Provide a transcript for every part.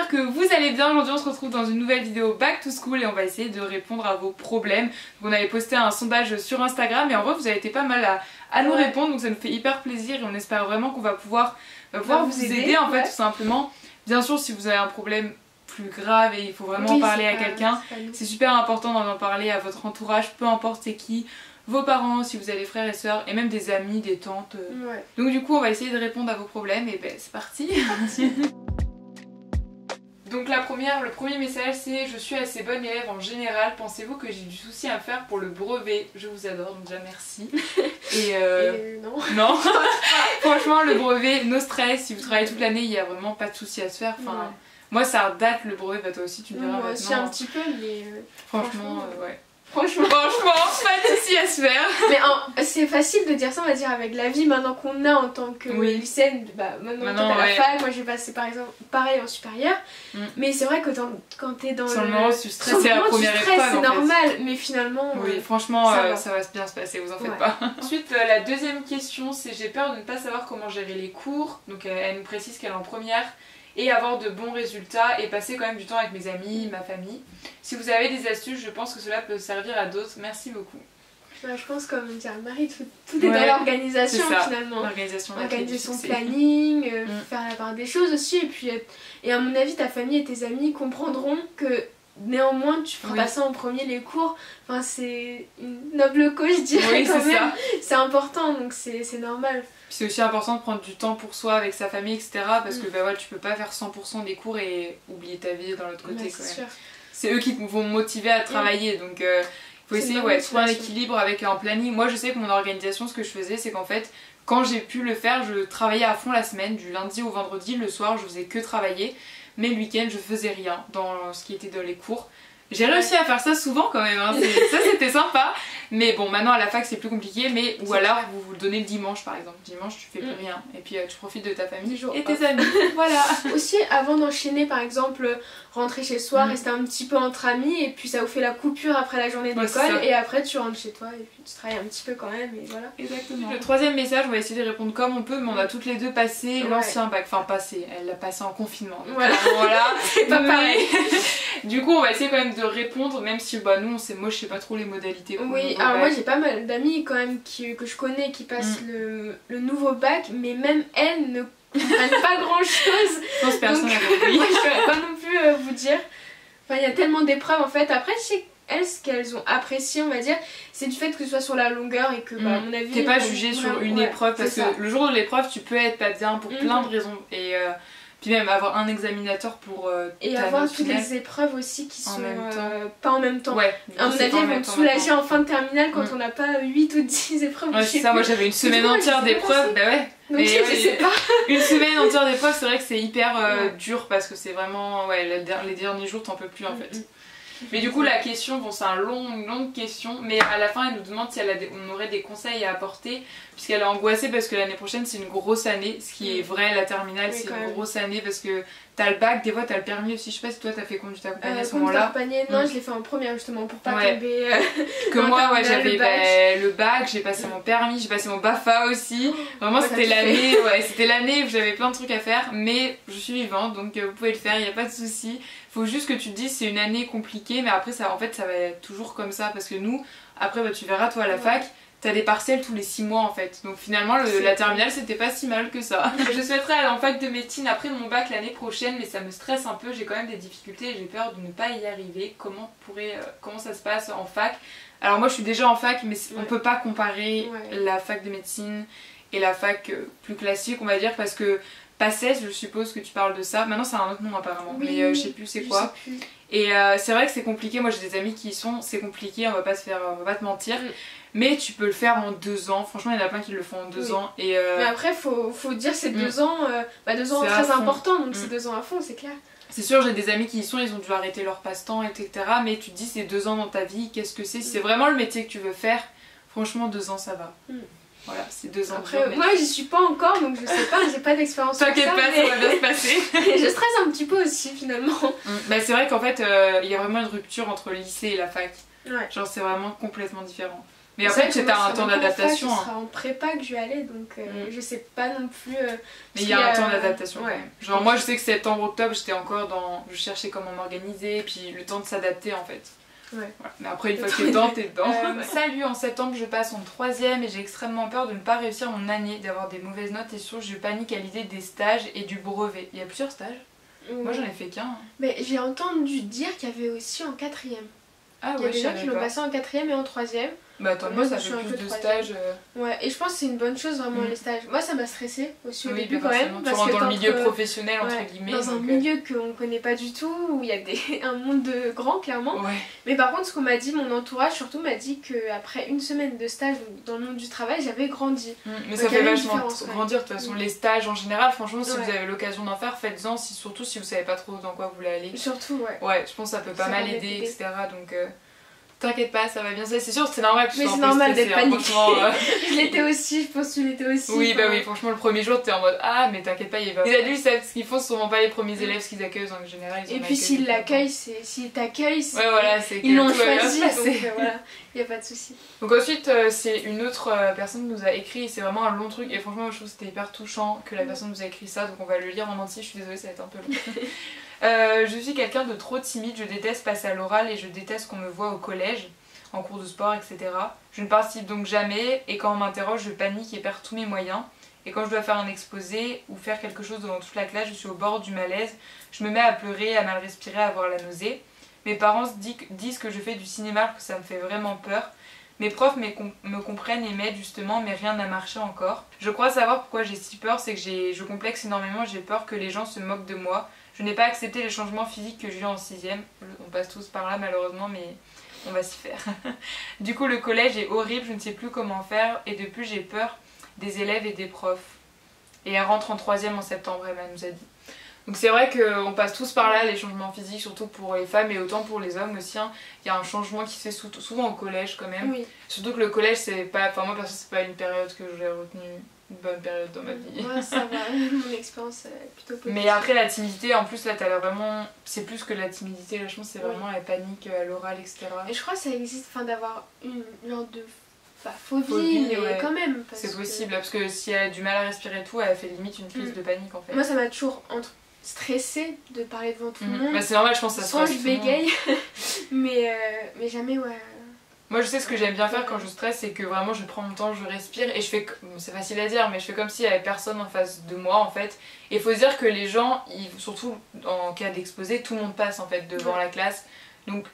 j'espère que vous allez bien. Aujourd'hui on se retrouve dans une nouvelle vidéo Back to School et on va essayer de répondre à vos problèmes. Donc, on avait posté un sondage sur Instagram et en vrai vous avez été pas mal à nous répondre, donc ça nous fait hyper plaisir et on espère vraiment qu'on va pouvoir vous aider en fait tout simplement. Bien sûr si vous avez un problème plus grave et il faut vraiment parler à quelqu'un, c'est super important d'en parler à votre entourage, peu importe c'est qui, vos parents, si vous avez des frères et sœurs et même des amis, des tantes. Donc du coup on va essayer de répondre à vos problèmes et ben c'est parti. Donc le premier message c'est: je suis assez bonne élève en général, pensez-vous que j'ai du souci à faire pour le brevet? Je vous adore, donc déjà merci. Et non. Non. Franchement le brevet, no stress, si vous travaillez toute l'année il n'y a vraiment pas de souci à se faire. Enfin, moi ça date le brevet, bah toi aussi tu me diras. Moi aussi un petit peu mais franchement ouais. Franchement, pas de soucis à se faire. Mais c'est facile de dire ça, on va dire, avec la vie maintenant qu'on a en tant que lycéenne. Bah, maintenant toi t'as la fac, moi j'ai passé par exemple pareil en supérieur. Mais c'est vrai que quand t'es dans sur le moment tu stresses, c'est la première épreuve. C'est normal, mais finalement. Oui, franchement ça va bien se passer, vous en faites pas. Ensuite, la deuxième question c'est: j'ai peur de ne pas savoir comment gérer les cours. Donc elle nous précise qu'elle est en première. Et avoir de bons résultats et passer quand même du temps avec mes amis, ma famille. Si vous avez des astuces, je pense que cela peut servir à d'autres. Merci beaucoup. Bah, je pense comme dire Marie, tout est dans l'organisation finalement. L'organisation planning, faire la part des choses aussi. Et à mon avis, ta famille et tes amis comprendront que néanmoins tu feras pas ça en premier les cours. Enfin, c'est une noble cause, je dirais quand même. C'est important, donc c'est normal. C'est aussi important de prendre du temps pour soi avec sa famille, etc. Parce que bah ouais, tu peux pas faire 100% des cours et oublier ta vie d'un autre côté. C'est eux qui vont me motiver à travailler, donc il faut essayer de trouver un équilibre avec un planning. Moi je sais que mon organisation, ce que je faisais, c'est qu'en fait quand j'ai pu le faire, je travaillais à fond la semaine, du lundi au vendredi. Le soir je faisais que travailler, mais le week-end je faisais rien dans ce qui était dans les cours. J'ai réussi à faire ça souvent quand même, hein. Ça c'était sympa. Mais bon, maintenant à la fac c'est plus compliqué, mais ou alors vous le donnez le dimanche par exemple. Dimanche tu fais plus rien et puis tu profites de ta famille et tes amis. Voilà. Aussi avant d'enchaîner par exemple, rentrer chez soi, rester un petit peu entre amis et puis ça vous fait la coupure après la journée d'école et après tu rentres chez toi et puis tu travailles un petit peu quand même et voilà. Exactement. Le troisième message, on va essayer de répondre comme on peut, mais on a toutes les deux passé l'ancien bac. Enfin passé, elle l'a passé en confinement. Donc, voilà. C'est pas pareil. Du coup on va essayer quand même de répondre, même si bah nous moi je sais pas trop les modalités. Alors moi j'ai pas mal d'amis quand même que je connais qui passent le nouveau bac, mais même elles ne comprennent pas grand chose. Je pense personne n'a compris. Moi je saurais pas non plus vous dire. Enfin il y a tellement d'épreuves en fait. Après je sais elles, ce qu'elles ont apprécié on va dire, c'est du fait que ce soit sur la longueur et que bah, à mon avis... T'es pas jugée sur une épreuve parce que le jour de l'épreuve tu peux être pas bien pour plein de raisons. Et puis même avoir un examinateur pour et avoir toutes les épreuves aussi qui sont pas en même temps. À mon avis elles vont te soulager en fin de terminale quand on n'a pas 8 ou 10 épreuves. C'est ça, moi j'avais une semaine entière d'épreuves, bah ouais. Donc je sais pas. Une semaine entière d'épreuves, c'est vrai que c'est hyper dur parce que c'est vraiment les derniers jours t'en peux plus en fait. Mais du coup la question, bon c'est une longue question, mais à la fin elle nous demande si on aurait des conseils à apporter, puisqu'elle est angoissée parce que l'année prochaine c'est une grosse année, ce qui est vrai, la terminale c'est une grosse année parce que t'as le bac, des fois t'as le permis aussi, je sais pas si toi t'as fait conduite accompagnée à ce moment-là. Non je l'ai fait en première justement pour pas tomber que moi j'avais le bac, j'ai passé mon permis, j'ai passé mon BAFA aussi, vraiment c'était l'année où j'avais plein de trucs à faire, mais je suis vivante donc vous pouvez le faire, il n'y a pas de souci. Faut juste que tu te dises c'est une année compliquée, mais après ça, en fait ça va être toujours comme ça parce que nous, après bah, tu verras toi à la fac, t'as des partiels tous les 6 mois en fait. Donc finalement la terminale c'était pas si mal que ça. Je souhaiterais aller en fac de médecine après mon bac l'année prochaine, mais ça me stresse un peu, j'ai quand même des difficultés et j'ai peur de ne pas y arriver. Comment ça se passe en fac? Alors moi je suis déjà en fac, mais on peut pas comparer la fac de médecine et la fac plus classique on va dire parce que PACES, je suppose que tu parles de ça. Maintenant c'est un autre nom apparemment, mais je sais plus c'est quoi. Et c'est vrai que c'est compliqué, moi j'ai des amis qui y sont, c'est compliqué, on va pas te mentir. Mais tu peux le faire en 2 ans, franchement il y en a plein qui le font en 2 ans. Et mais après faut dire c'est 2 ans, 2 ans très importants, donc c'est 2 ans à fond, c'est clair. C'est sûr, j'ai des amis qui y sont, ils ont dû arrêter leur passe-temps, etc. Mais tu te dis c'est 2 ans dans ta vie, qu'est-ce que c'est? Si c'est vraiment le métier que tu veux faire, franchement 2 ans ça va. Voilà, c'est 2 ans. Après, moi j'y suis pas encore donc je sais pas, j'ai pas d'expérience. T'inquiète pas, ça va bien se passer. Je stresse un petit peu aussi finalement. Bah c'est vrai qu'en fait il y a vraiment une rupture entre le lycée et la fac. Genre c'est vraiment complètement différent. Mais après, tu as un temps d'adaptation. Ce sera en prépa que je vais aller, donc je sais pas non plus. Mais il y a un temps d'adaptation quand même. Genre, moi, je sais que septembre-octobre, j'étais encore dans. Je cherchais comment m'organiser, puis le temps de s'adapter en fait. Ouais. Voilà. Mais après, une fois que t'es dedans, t'es dedans. Salut, en septembre, je passe en 3ème et j'ai extrêmement peur de ne pas réussir mon année, d'avoir des mauvaises notes et surtout, je panique à l'idée des stages et du brevet. Il y a plusieurs stages. Moi, j'en ai fait qu'un. Mais j'ai entendu dire qu'il y avait aussi en 4ème. Ah il y a des gens qui l'ont passé en 4ème et en 3ème. Bah attends, moi ça fait plus de stages. Ouais, et je pense que c'est une bonne chose vraiment les stages. Moi ça m'a stressé aussi au début quand même. Parce que dans le milieu professionnel entre guillemets. Dans un milieu qu'on connaît pas du tout, où il y a un monde de grand clairement. Ouais. Mais par contre ce qu'on m'a dit, mon entourage surtout m'a dit qu'après une semaine de stage dans le monde du travail, j'avais grandi. Mais ça fait vachement grandir de toute façon. Les stages en général, franchement si vous avez l'occasion d'en faire, faites-en, surtout si vous savez pas trop dans quoi vous voulez aller. Surtout Ouais, je pense que ça peut pas mal aider, etc. Donc... T'inquiète pas, ça va bien. C'est sûr, c'est normal que tu sois un peu stressée. Mais c'est normal d'être paniquée. Je l'étais aussi, je pense que tu l'étais aussi. Oui, bah oui, franchement, le premier jour, t'es en mode ah, mais t'inquiète pas, il va. Les adultes savent ce qu'ils font, c'est souvent pas les premiers élèves ce qu'ils accueillent en général. Et puis s'ils l'accueillent, s'ils t'accueillent, voilà, ils l'ont choisi, donc voilà, y a pas de souci. Donc ensuite, c'est une autre personne qui nous a écrit, c'est vraiment un long truc, et franchement, je trouve que c'était hyper touchant que la personne nous a écrit ça, donc on va le lire en entier, je suis désolée, ça va être un peu long. Je suis quelqu'un de trop timide, je déteste passer à l'oral et je déteste qu'on me voit au collège. En cours de sport, etc. Je ne participe donc jamais et quand on m'interroge, je panique et perds tous mes moyens. Et quand je dois faire un exposé ou faire quelque chose devant toute la classe, je suis au bord du malaise. Je me mets à pleurer, à mal respirer, à avoir la nausée. Mes parents disent que je fais du cinéma, que ça me fait vraiment peur. Mes profs me comprennent et m'aident justement, mais rien n'a marché encore. Je crois savoir pourquoi j'ai si peur, c'est que je complexe énormément, j'ai peur que les gens se moquent de moi. Je n'ai pas accepté les changements physiques que j'ai eu en 6ème. On passe tous par là malheureusement, mais... on va s'y faire. Du coup le collège est horrible, je ne sais plus comment faire et de plus j'ai peur des élèves et des profs. Et elle rentre en 3ème en septembre, elle nous a dit. Donc c'est vrai qu'on passe tous par là, les changements physiques, surtout pour les femmes et autant pour les hommes aussi. Il y a un changement qui se fait souvent au collège quand même. Oui. Surtout que le collège c'est pas, enfin moi perso c'est pas une période que j'ai retenue. Une bonne période dans ma vie. Ouais, ça va, mon expérience est plutôt positive. Mais après la timidité, en plus là t'as l'air vraiment... C'est plus que la timidité, là je pense c'est vraiment la panique à l'oral, etc. Et je crois que ça existe, d'avoir une genre de phobie, mais quand même. C'est possible, parce que si elle a du mal à respirer et tout, elle fait limite une crise de panique en fait. Moi ça m'a toujours stressée de parler devant tout le monde. Bah, c'est normal, je pense que ça stresse. Soit je bégaye, mais jamais Moi je sais ce que j'aime bien faire quand je stresse, c'est que vraiment je prends mon temps, je respire et je fais, c'est facile à dire, mais je fais comme s'il n'y avait personne en face de moi en fait. Et il faut se dire que les gens, surtout en cas d'exposé, tout le monde passe en fait devant la classe. Donc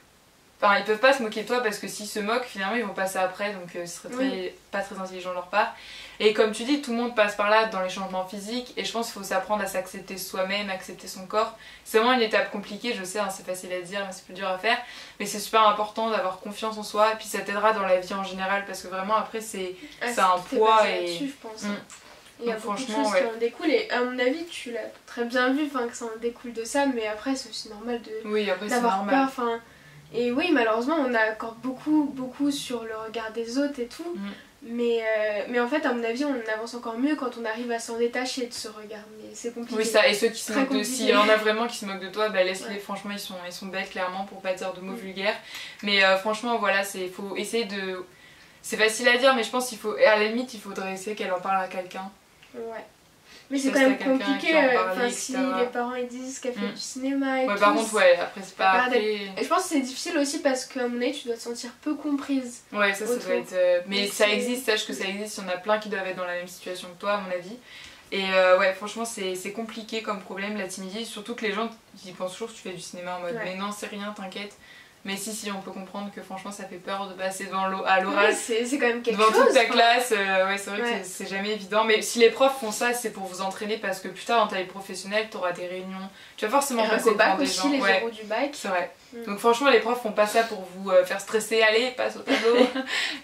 enfin, ils peuvent pas se moquer de toi parce que s'ils se moquent, finalement ils vont passer après, donc ce serait pas très intelligent de leur part. Et comme tu dis, tout le monde passe par là dans les changements physiques et je pense qu'il faut s'apprendre à s'accepter soi-même, accepter son corps. C'est vraiment une étape compliquée, je sais, hein, c'est facile à dire, mais c'est plus dur à faire. Mais c'est super important d'avoir confiance en soi et puis ça t'aidera dans la vie en général parce que vraiment après c'est un poids et... je pense. Il y a beaucoup de choses qui en découlent et à mon avis tu l'as très bien vu que ça en découle de ça, mais après c'est aussi normal d'avoir peur. Et oui, malheureusement, on accorde beaucoup sur le regard des autres et tout. Mais en fait, à mon avis, on avance encore mieux quand on arrive à s'en détacher de ce regard. Mais c'est compliqué. Oui, ça, et ceux qui se moquent de... S'il y en a vraiment qui se moquent de toi, bah laisse-les. Franchement, ils sont bêtes, clairement, pour pas dire de mots vulgaires. Mais franchement, voilà, faut essayer de... C'est facile à dire, mais je pense qu'il faut... À la limite, il faudrait essayer qu'elle en parle à quelqu'un. Ouais. Mais c'est quand même compliqué, si les parents ils disent qu'elle fait du cinéma et tout. Par contre, après c'est pas Et je pense que c'est difficile aussi parce qu'à mon avis tu dois te sentir peu comprise. Ouais, ça doit être... Mais ça existe, sache que ça existe, il y en a plein qui doivent être dans la même situation que toi à mon avis. Et ouais, franchement c'est compliqué comme problème la timidité, surtout que les gens ils pensent toujours que tu fais du cinéma en mode mais non c'est rien, t'inquiète. Mais si on peut comprendre que franchement ça fait peur de passer à l'oral, c'est quand même quelque devant chose, toute ta classe, ouais c'est vrai que c'est jamais évident. Mais si les profs font ça, c'est pour vous entraîner parce que plus tard dans ta vie professionnelle t'auras des réunions, tu vas forcément passer devant des gens. Les zéros du bac. C'est vrai. Donc franchement les profs font pas ça pour vous faire stresser, allez passe au tableau.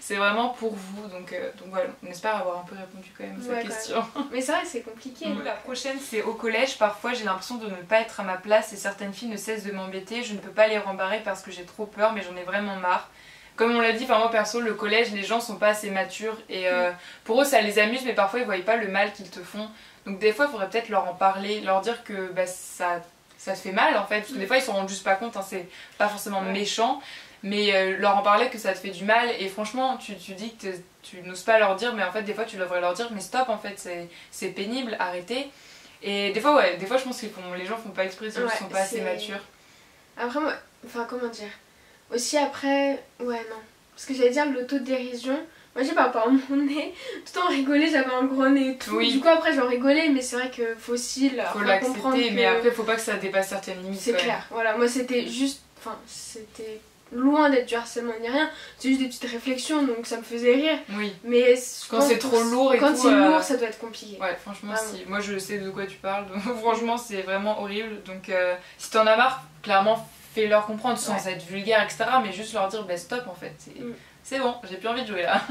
C'est vraiment pour vous, donc voilà, on espère avoir un peu répondu quand même à cette question. Mais c'est vrai c'est compliqué. La prochaine c'est au collège, parfois j'ai l'impression de ne pas être à ma place et certaines filles ne cessent de m'embêter, je ne peux pas les rembarrer parce que j'ai trop peur mais j'en ai vraiment marre. Comme on l'a dit, moi perso le collège les gens sont pas assez matures et pour eux ça les amuse mais parfois ils voient pas le mal qu'ils te font. Donc des fois il faudrait peut-être leur en parler, leur dire que ça te fait mal en fait, parce que des fois ils s'en rendent juste pas compte, hein, c'est pas forcément méchant, mais leur en parler que ça te fait du mal, et franchement tu dis que tu n'oses pas leur dire, mais en fait des fois tu devrais leur dire mais stop, en fait c'est pénible, arrêtez. Et des fois je pense que les gens font pas exprès, ils sont pas assez matures. Après moi, enfin comment dire, aussi après, ouais non, parce que j'allais dire l'autodérision. Moi j'ai par rapport à mon nez, tout le temps rigolé, j'avais un gros nez et tout. Oui. Du coup après j'en rigolais, mais c'est vrai qu'il faut aussi comprendre que... mais après faut pas que ça dépasse certaines limites. C'est clair, voilà, moi c'était juste, enfin c'était loin d'être du harcèlement ni rien, c'est juste des petites réflexions, donc ça me faisait rire. Oui. Mais quand c'est trop lourd et quand tout... c'est lourd, ça doit être compliqué. Ouais, franchement si, moi je sais de quoi tu parles, donc franchement c'est vraiment horrible, donc si t'en as marre, clairement fais-leur comprendre sans être vulgaire, etc., mais juste leur dire bah stop, en fait, c'est bon, j'ai plus envie de jouer là.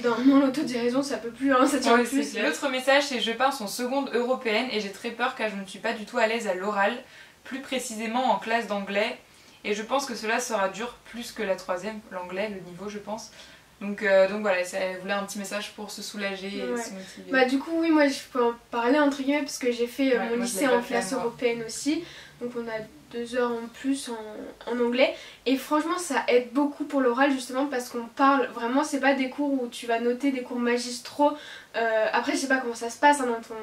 Non, l'autodérision ça peut plus, hein, ça tient plus. L'autre message c'est je passe en seconde européenne et j'ai très peur car je ne suis pas du tout à l'aise à l'oral, plus précisément en classe d'anglais, et je pense que cela sera dur plus que la troisième, l'anglais, le niveau je pense. Donc voilà, elle voulait un petit message pour se soulager et se motiver. Bah du coup oui, moi je peux en parler entre guillemets parce que j'ai fait mon lycée en classe européenne aussi, donc on a 2 heures en plus en anglais, et franchement ça aide beaucoup pour l'oral justement parce qu'on parle vraiment, c'est pas des cours où tu vas noter des cours magistraux. Après je sais pas comment ça se passe hein, dans ton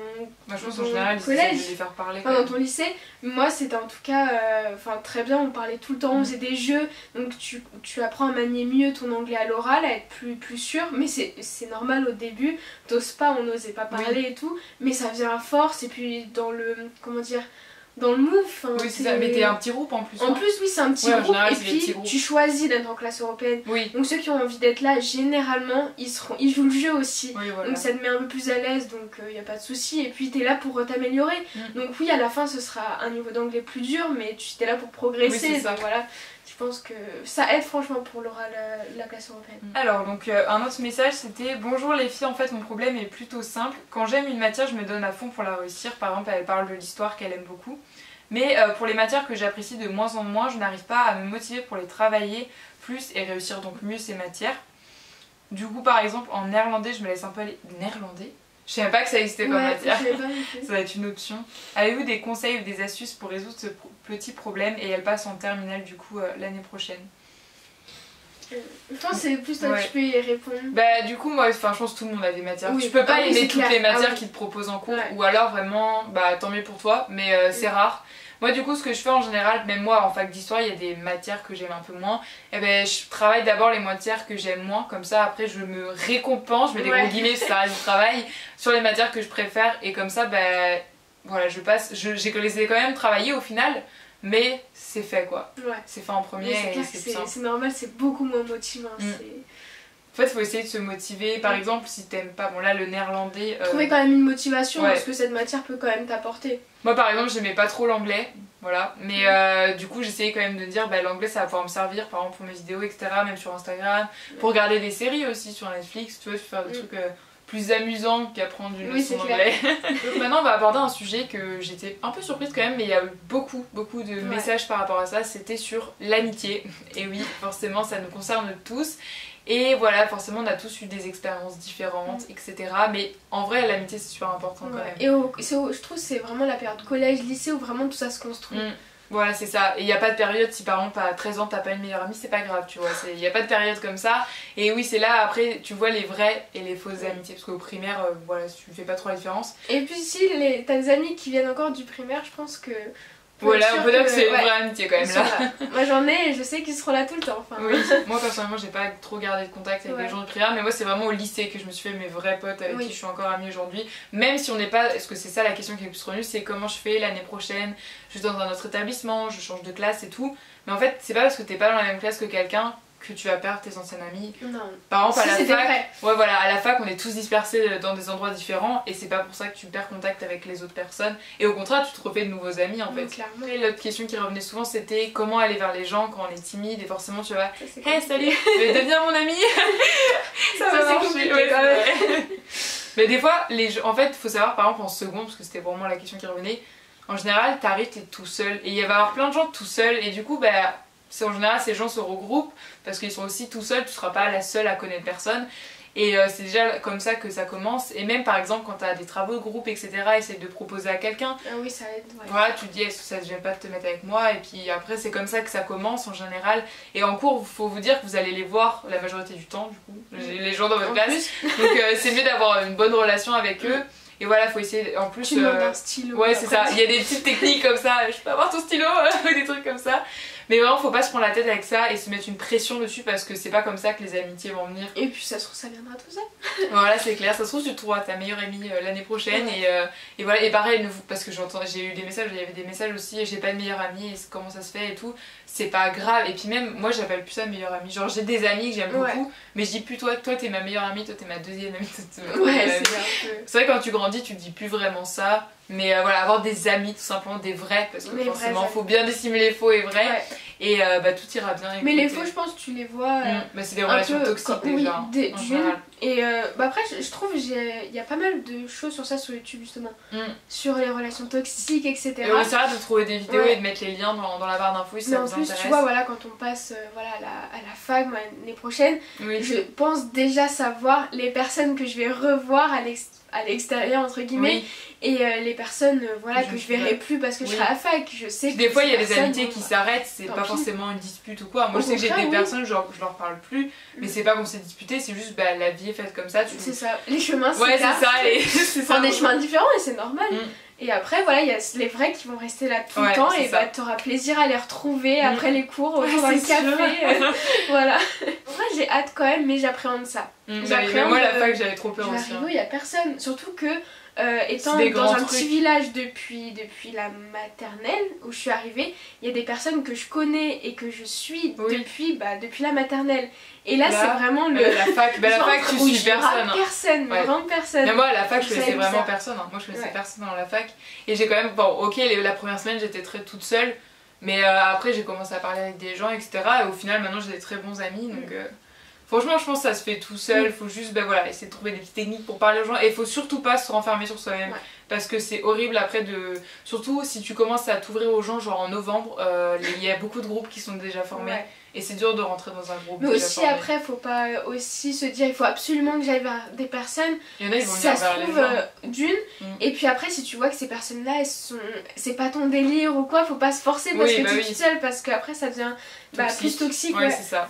je pense en général collège, de les faire parler dans ton lycée. Moi c'était en tout cas très bien, on parlait tout le temps, on faisait des jeux, donc tu apprends à manier mieux ton anglais à l'oral, à être plus sûr, mais c'est normal au début, t'oses pas, on n'osait pas parler et tout, mais ça vient à force, et puis dans le, comment dire, dans le move. Oui, c'est ça, mais t'es un petit groupe en plus. En plus, oui, c'est un petit groupe, général, et puis tu choisis d'être en classe européenne. Oui. Donc ceux qui ont envie d'être là, généralement, ils jouent le jeu aussi. Oui, voilà. Donc ça te met un peu plus à l'aise, donc y a pas de souci. Et puis t'es là pour t'améliorer. Donc oui, à la fin, ce sera un niveau d'anglais plus dur, mais tu t'es là pour progresser. Oui, donc voilà. Je pense que ça aide franchement pour l'oral, la classe européenne. Alors donc un autre message c'était bonjour les filles, en fait mon problème est plutôt simple. Quand j'aime une matière je me donne à fond pour la réussir. Par exemple elle parle de l'histoire qu'elle aime beaucoup. Mais pour les matières que j'apprécie de moins en moins, je n'arrive pas à me motiver pour les travailler plus et réussir donc mieux ces matières. Du coup par exemple en néerlandais je me laisse un peu aller... Néerlandais ? Je savais pas que ça existait comme matière. Ça va être une option. Avez-vous des conseils ou des astuces pour résoudre ce petit problème? Et elle passe en terminale du coup l'année prochaine. Je pense que c'est plus toi que tu peux y répondre. Bah du coup moi je pense que tout le monde a des matières. Tu peux pas aimer toutes les matières qu'ils te proposent en cours. Ou alors vraiment bah tant mieux pour toi, mais c'est rare. Moi du coup ce que je fais en général, même moi en fac d'histoire il y a des matières que j'aime un peu moins, et ben je travaille d'abord les matières que j'aime moins, comme ça après je me récompense, je mets des gros guillemets si ça reste du travail, sur les matières que je préfère, et comme ça ben voilà je passe, j'ai les ai quand même travaillé au final, mais c'est fait quoi, c'est fait en premier et c'est normal, c'est beaucoup moins motivant. En fait, il faut essayer de se motiver. Par exemple, si t'aimes pas, bon là le néerlandais. Trouver quand même une motivation parce que cette matière peut quand même t'apporter. Moi par exemple, j'aimais pas trop l'anglais, voilà. Mais du coup, j'essayais quand même de dire, bah l'anglais ça va pouvoir me servir, par exemple pour mes vidéos, etc. Même sur Instagram, pour regarder des séries aussi sur Netflix, tu vois, faire des trucs plus amusants qu'apprendre une leçon d'anglais. Donc maintenant, on va aborder un sujet que j'étais un peu surprise quand même, mais il y a eu beaucoup de messages par rapport à ça. C'était sur l'amitié. Et oui, forcément, ça nous concerne tous. Et voilà, forcément on a tous eu des expériences différentes, etc. Mais en vrai l'amitié c'est super important quand même. Et je trouve que c'est vraiment la période collège, lycée où vraiment tout ça se construit. Voilà c'est ça, et il n'y a pas de période, si par exemple à 13 ans t'as pas une meilleure amie, c'est pas grave tu vois, il n'y a pas de période comme ça. Et oui c'est là après tu vois les vraies et les fausses amitiés, parce qu'au primaire voilà tu fais pas trop la différence. Et puis si t'as des amis qui viennent encore du primaire, je pense que... Voilà, on peut dire que c'est une vraie amitié quand même là. Moi j'en ai et je sais qu'ils seront là tout le temps. Enfin. Oui, moi personnellement j'ai pas trop gardé de contact avec les gens de primaire, mais moi c'est vraiment au lycée que je me suis fait mes vrais potes avec qui je suis encore amie aujourd'hui. Même si on n'est pas, est-ce que c'est ça la question qui est le plus revenue, c'est comment je fais l'année prochaine, je suis dans un autre établissement, je change de classe et tout. Mais en fait c'est pas parce que t'es pas dans la même classe que quelqu'un que tu vas perdre tes anciennes amies. Non. Par exemple à la fac, à la fac on est tous dispersés dans des endroits différents et c'est pas pour ça que tu perds contact avec les autres personnes, et au contraire tu te refais de nouveaux amis en fait. Clairement. Et l'autre question qui revenait souvent c'était comment aller vers les gens quand on est timide, et forcément tu vas hey salut, tu veux devenir mon ami. Ça va marcher. Mais des fois en fait faut savoir, par exemple en seconde, parce que c'était vraiment la question qui revenait, en général t'arrives t'es tout seul et il va y avoir plein de gens tout seuls, et du coup en général ces gens se regroupent parce qu'ils sont aussi tout seuls, tu seras pas la seule à connaître personne. Et c'est déjà comme ça que ça commence. Et même par exemple quand tu as des travaux de groupe, etc., essaye de proposer à quelqu'un. Ah oui, ça aide. Ouais. Voilà, tu te dis est-ce que ça ne te gêne pas de te mettre avec moi? Et puis après c'est comme ça que ça commence en général. Et en cours, il faut vous dire que vous allez les voir la majorité du temps, du coup, les gens dans votre classe. Donc c'est mieux d'avoir une bonne relation avec eux. Et voilà, faut essayer en plus. Tu demandes un stylo. Ouais, c'est ça. Il y a des petites techniques comme ça. Je peux avoir ton stylo, des trucs comme ça. Mais vraiment, faut pas se prendre la tête avec ça et se mettre une pression dessus parce que c'est pas comme ça que les amitiés vont venir. Et puis ça se trouve, ça viendra tout seul. Voilà, c'est clair. Ça se trouve, tu trouveras ta meilleure amie l'année prochaine. Ouais. Et voilà, et pareil, parce que j'ai eu des messages, il y avait des messages aussi, j'ai pas de meilleure amie, et comment ça se fait et tout. C'est pas grave. Et puis même, moi j'appelle plus ça meilleure amie. Genre, j'ai des amis que j'aime beaucoup, mais je dis plus toi t'es ma meilleure amie, toi t'es ma deuxième amie. Ouais, c'est vrai, quand tu grandis, tu te dis plus vraiment ça. Mais voilà, avoir des amis, tout simplement, des vrais, parce que forcément, faut bien dissimuler faux et vrai. Ouais. Et tout ira bien. Mais les faux, je pense, tu les vois. C'est des relations toxiques déjà. Oui, et après, je trouve il y a pas mal de choses sur ça sur YouTube, justement. Sur les relations toxiques, etc. Et on essaiera de trouver des vidéos et de mettre les liens dans la barre d'infos si ça vous intéresse. Tu vois, voilà, quand on passe à la fac l'année prochaine, je pense déjà savoir les personnes que je vais revoir à l'extérieur, entre guillemets. Et les personnes que je verrai plus parce que je serai à la fac, je sais que des fois il y a des amitiés qui s'arrêtent, c'est pas forcément une dispute ou quoi. Moi je sais que j'ai des personnes, genre je leur parle plus, mais c'est pas qu'on s'est disputé, c'est juste la vie est faite comme ça. C'est ça, les chemins c'est ça, des chemins différents et c'est normal. Et après voilà, il y a les vrais qui vont rester là tout le temps et t'auras plaisir à les retrouver après les cours autour d'un café. Voilà. En vrai j'ai hâte quand même, mais j'appréhende ça. Moi la fac j'avais trop peur aussi. Il y a personne, surtout que étant dans un petit village depuis la maternelle où je suis arrivée, il y a des personnes que je connais et que je suis depuis la maternelle. Et là c'est vraiment la fac, la fac tu suis personne. Vraiment personne. Mais moi à la fac je connaissais vraiment personne. Moi je connaissais personne dans la fac. Et j'ai quand même, la première semaine j'étais très toute seule. Mais après j'ai commencé à parler avec des gens, etc. Et au final maintenant j'ai des très bons amis. Donc franchement, je pense que ça se fait tout seul. Faut juste essayer de trouver des petites techniques pour parler aux gens. Et il faut surtout pas se renfermer sur soi-même. Parce que c'est horrible après de. Surtout si tu commences à t'ouvrir aux gens, genre en novembre, il y a beaucoup de groupes qui sont déjà formés. Et c'est dur de rentrer dans un groupe. Mais aussi après, faut pas aussi se dire il faut absolument que j'aille vers des personnes. Il y en a, ils vont venir vers les gens. D'une. Et puis après, si tu vois que ces personnes-là, c'est pas ton délire ou quoi, faut pas se forcer parce que t'es toute seule. Parce qu'après, ça devient plus toxique.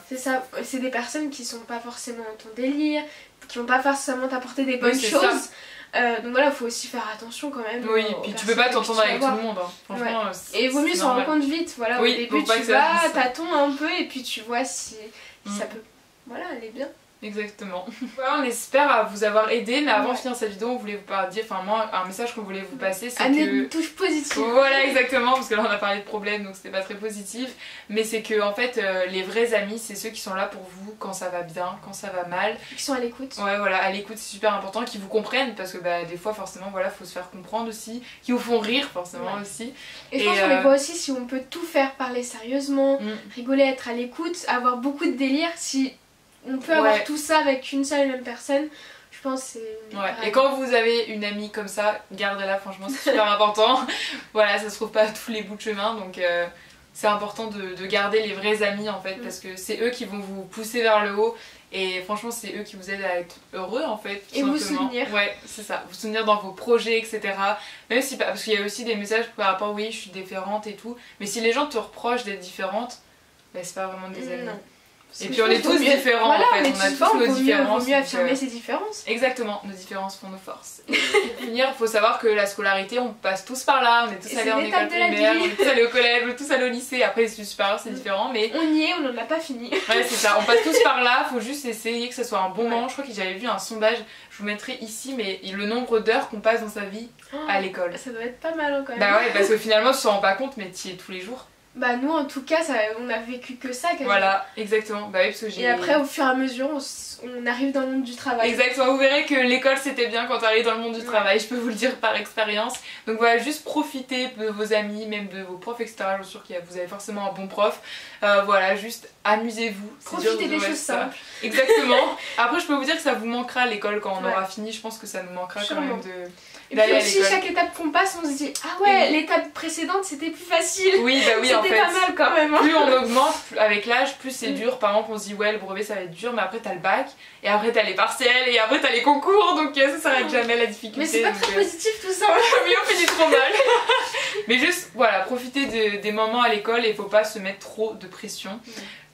C'est ça. C'est des personnes qui sont pas forcément ton délire, qui vont pas forcément t'apporter des bonnes choses. Donc voilà, faut aussi faire attention quand même. Oui, puis tu peux pas t'entendre avec tout le monde. Franchement, et il vaut mieux s'en rendre compte vite. Voilà, au début, tu t'attends un peu et puis tu vois si ça peut aller bien. Exactement. Voilà, on espère vous avoir aidé, mais avant de finir cette vidéo, on voulait vous dire, moi, un message qu'on voulait vous passer, c'est que... une touche positive. Voilà, exactement, parce que là on a parlé de problèmes, donc c'était pas très positif. Mais c'est que, en fait, les vrais amis, c'est ceux qui sont là pour vous quand ça va bien, quand ça va mal. Qui sont à l'écoute. Ouais, voilà, à l'écoute, c'est super important, qui vous comprennent, parce que des fois, forcément, faut se faire comprendre aussi, qui vous font rire, forcément, aussi. Et je pense qu'on les voit aussi si on peut tout faire, parler sérieusement, rigoler, être à l'écoute, avoir beaucoup de délire, si... On peut avoir tout ça avec une seule et même personne, je pense que c'est... Et quand vous avez une amie comme ça, gardez-la, franchement c'est super important. Voilà, ça se trouve pas à tous les bouts de chemin, donc c'est important de garder les vrais amis en fait, parce que c'est eux qui vont vous pousser vers le haut. Et franchement c'est eux qui vous aident à être heureux en fait, tout simplement. Vous soutenir. Ouais, c'est ça, vous soutenir dans vos projets, etc. Même si, parce qu'il y a aussi des messages par rapport, je suis différente et tout, mais si les gens te reprochent d'être différente, c'est pas vraiment des amis. Non. Et puis on est tous différents en fait, on a tous nos différences. Il vaut mieux affirmer ses différences. Exactement, nos différences font nos forces. Et pour finir, il faut savoir que la scolarité, on passe tous par là, on est tous allés en école primaire, on est tous allés au collège, on est tous allés au lycée, après les études supérieures c'est différent, mais... On y est, on n'en a pas fini. Ouais c'est ça, on passe tous par là, faut juste essayer que ce soit un bon moment. Je crois que j'avais vu un sondage, je vous mettrai ici, mais le nombre d'heures qu'on passe dans sa vie à l'école. Ça doit être pas mal quand même. Bah ouais, parce que finalement tu te rends pas compte, mais tu y es tous les jours. Bah nous en tout cas on a vécu que ça quasiment. Voilà, exactement. Bah oui, parce que j'ai... Et après au fur et à mesure on arrive dans le monde du travail. Exactement, vous verrez que l'école c'était bien quand on arrive dans le monde du travail, je peux vous le dire par expérience. Donc voilà, juste profitez de vos amis, même de vos profs, etc. Je suis sûre que vous avez forcément un bon prof. Voilà, juste amusez-vous. Profitez des choses simples. Exactement. Après je peux vous dire que ça vous manquera l'école quand on aura fini, je pense que ça nous manquera quand même Et puis aussi, chaque étape qu'on passe, on se dit ah ouais, l'étape précédente c'était plus facile. Oui, bah oui, en fait. C'était pas mal quand même. Hein. Plus on augmente avec l'âge, plus c'est dur. Par exemple, on se dit ouais, le brevet ça va être dur, mais après t'as le bac, et après t'as les partiels, et après t'as les concours, donc ça s'arrête jamais la difficulté. Mais c'est pas très positif tout ça. Oui, on fait du trop mal. Mais juste, voilà, profiter des moments à l'école et il faut pas se mettre trop de pression.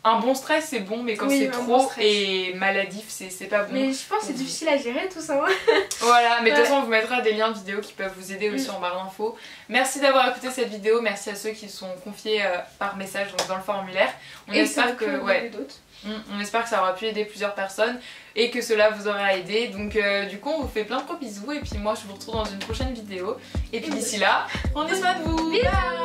Un bon stress c'est bon, mais quand c'est trop et maladif c'est pas bon. Mais je pense que c'est difficile à gérer tout ça. Voilà, mais de toute façon on vous mettra des liens de vidéos qui peuvent vous aider aussi en barre d'infos. Merci d'avoir écouté cette vidéo, merci à ceux qui sont confiés par message dans le formulaire. On espère que on espère que ça aura pu aider plusieurs personnes et que cela vous aura aidé. Donc du coup on vous fait plein de gros bisous et puis moi je vous retrouve dans une prochaine vidéo. Et puis d'ici là, prenez soin de vous. Bye.